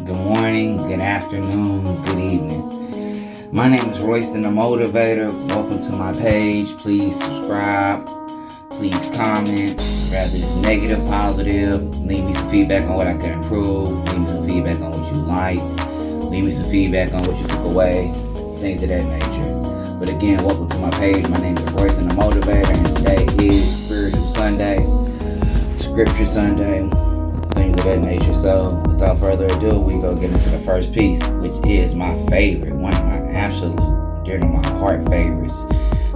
good morning, good afternoon, good evening. My name is Royston, the Motivator. Welcome to my page. Please subscribe. Please comment, whether it's negative, positive. Leave me some feedback on what I can improve. Leave me some feedback on what you like. Leave me some feedback on what you took away. Things of that nature. But again, welcome to my page. My name is Royston, the Motivator, and today is Spiritual Sunday, Scripture Sunday, things of that nature. So without further ado, we go get into the first piece, which is my favorite, one of my absolute, dear to my heart favorites.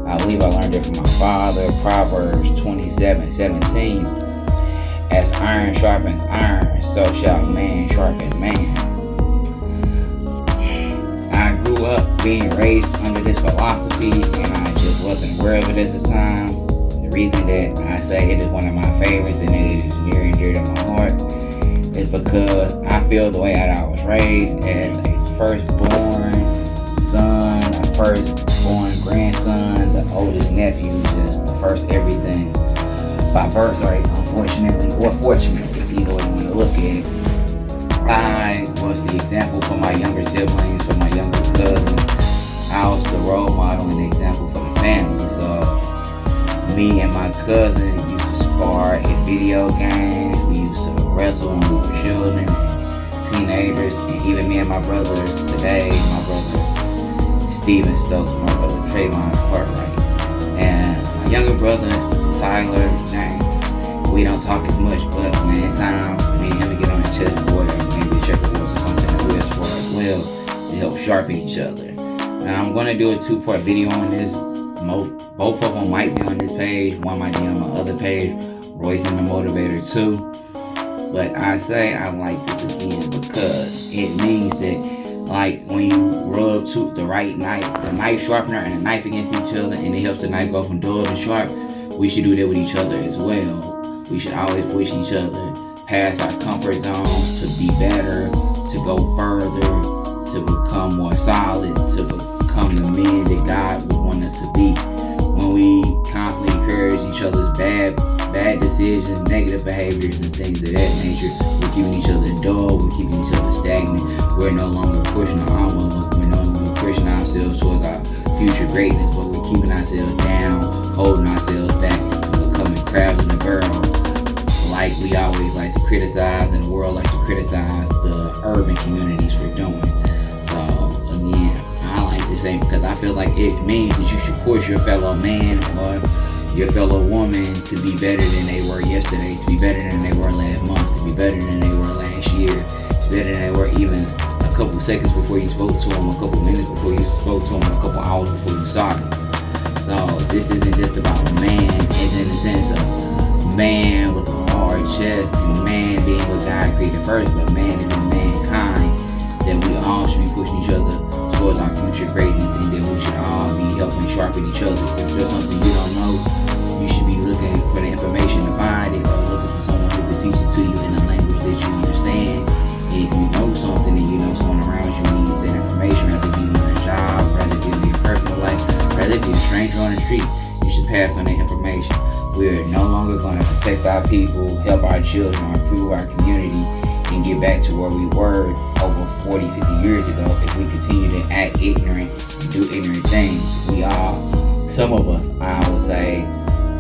I believe I learned it from my father, Proverbs 27:17. As iron sharpens iron, so shall man sharpen man. I grew up being raised under this philosophy, and I just wasn't aware of it at the time. The reason that I say it is one of my favorites and it is near and dear to my heart is because I feel the way that I was raised as a firstborn son, a firstborn grandson, the oldest nephew, just the first everything. By birthright, unfortunately, or fortunately, either way you want to look at it. I was the example for my younger siblings, for my younger cousins. I was the role model and the example for the family. So me and my cousin used to spar in video games. We used to wrestle when we were children, teenagers, and even me and my brothers today, my brother Steven Stokes, my brother Trayvon Cartwright, and my younger brother Tyler James. We don't talk as much, but when it's time for me and him to get on the chessboard and maybe checkerboard or something that we'll spar as well to help sharpen each other. Now I'm going to do a 2-part video on this. Both of them might be on this page. One might be on my other page, Royston the Motivator 2. But I say I like this again because it means that, like, when you rub the right knife, the knife sharpener and the knife against each other, and it helps the knife go from dull to sharp, we should do that with each other as well. We should always push each other past our comfort zone to be better, to go further, to become more solid, to become the men that God would want us to be. When we constantly encourage each other's bad decisions, negative behaviors, and things of that nature, we're keeping each other dull, we're keeping each other stagnant. We're no longer pushing our envelope, we're no longer pushing ourselves towards our future greatness, but we're keeping ourselves down, holding ourselves back, and becoming crabs in the barrel. Like we always like to criticize, and the world likes to criticize the urban communities for doing. So again, I like to say, because I feel like it means that you should push your fellow man or your fellow woman to be better than they were yesterday, to be better than they were last month, to be better than they were last year, to be better than they were even a couple seconds before you spoke to them, a couple minutes before you spoke to them, a couple hours before you saw them. So this isn't just about man, it's in the sense of man with a hard chest and man being what God created first, but man is in mankind, that we all should be pushing each other towards our future greatness, and that we should all be helping sharpen each other. If there's something you don't know, you should be looking for the information to find it, or looking for someone who can teach it to you in a language that you understand. And if you know something and you know someone around you needs that information, whether it be on a job, whether it be in your personal life, whether it be a stranger on the street, you should pass on that information. We're no longer going to protect our people, help our children, or improve our community, and get back to where we were over 40, 50 years ago if we continue to act ignorant and do ignorant things. We all, some of us, I would say,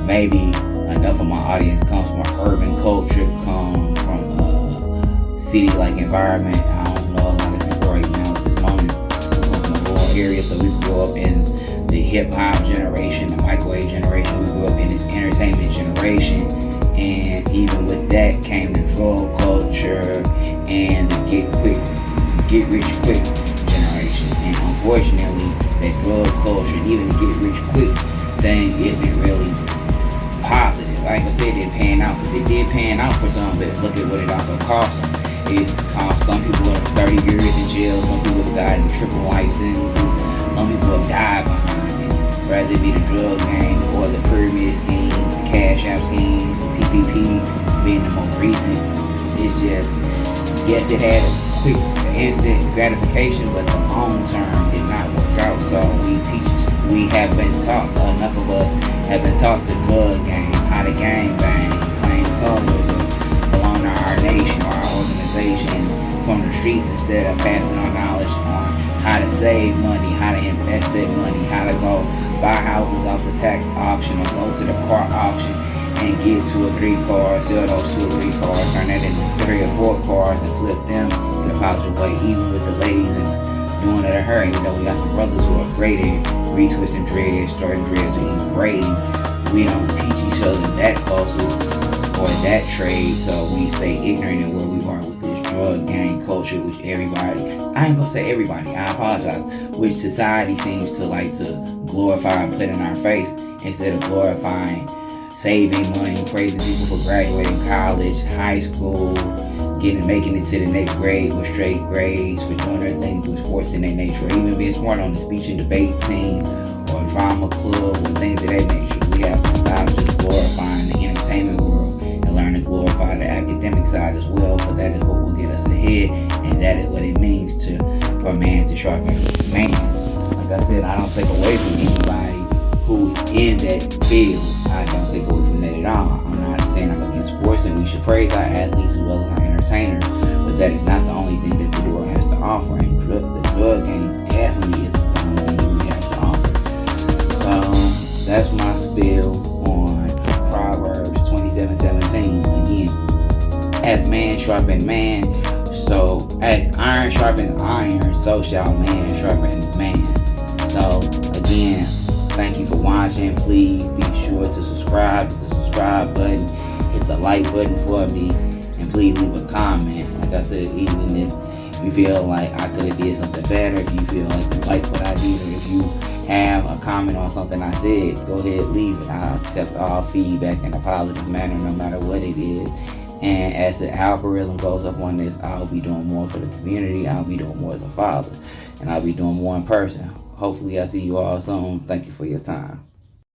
maybe enough of my audience comes from an urban culture, come from a city-like environment. I don't know a lot of people right now at this moment. We come from a rural area, so we grew up in the hip-hop generation, the microwave generation. We grew up in this entertainment generation, and even with that came the drug culture and the get rich quick generation. And unfortunately, that drug culture, even the get rich quick thing, isn't really positive. Like I said, it paying out, because it did pan out for some, but look at what it also cost them. It cost some people 30 years in jail, some people have gotten triple life sentences, some people have died behind it, whether it be the drug game or the pyramid schemes, the cash out schemes, the PPP being the most recent. It just, yes, it had a quick, instant gratification, but the long term did not work out. So we have been taught, enough of us have been taught the drug game, how to gang bang, claim colors, belong to our nation or our organization from the streets instead of passing on knowledge on how to save money, how to invest that money, how to go buy houses off the tax auction or go to the car auction and get 2 or 3 cars, sell those 2 or 3 cars, turn that into 3 or 4 cars and flip them in a positive way, even with the ladies and doing it to her. You know, we got some brothers who are great at retwisting dreads, starting dreads, or even braiding. We don't teach each other that hustle or that trade, so we stay ignorant of where we are with this drug gang culture, which everybody, I ain't gonna say everybody, I apologize, which society seems to like to glorify and put in our face instead of glorifying saving money, praising people for graduating college, high school, making it to the next grade with straight grades, for doing their thing with sports in their nature, or even being smart on the speech and debate team or drama club or things of that nature. We have to stop just glorifying the entertainment world and learn to glorify the academic side as well, for that is what will get us ahead, and that is what it means for man to sharpen man. Like I said, I don't take away from anybody who's in that field. I don't take away from that at all. I'm not saying I'm against sports, and we should praise our athletes as well as our entertainers, but that is not the only thing that the world has to offer, and the drug game definitely isn't the only thing that we have to offer. So that's my spiel on Proverbs 27:17. Again, as man sharpen man, so as iron sharpen iron, so shall man sharpen man. So again, thank you for watching. Please be sure to subscribe, hit the subscribe button, hit the like button for me, and please leave a comment. Like I said, even if you feel like I could have did something better, if you feel like you like what I did, or if you have a comment on something I said, go ahead, leave it. I'll accept all feedback in a positive manner, no matter what it is. And as the algorithm goes up on this, I'll be doing more for the community. I'll be doing more as a father, and I'll be doing more in person. Hopefully, I'll see you all soon. Thank you for your time.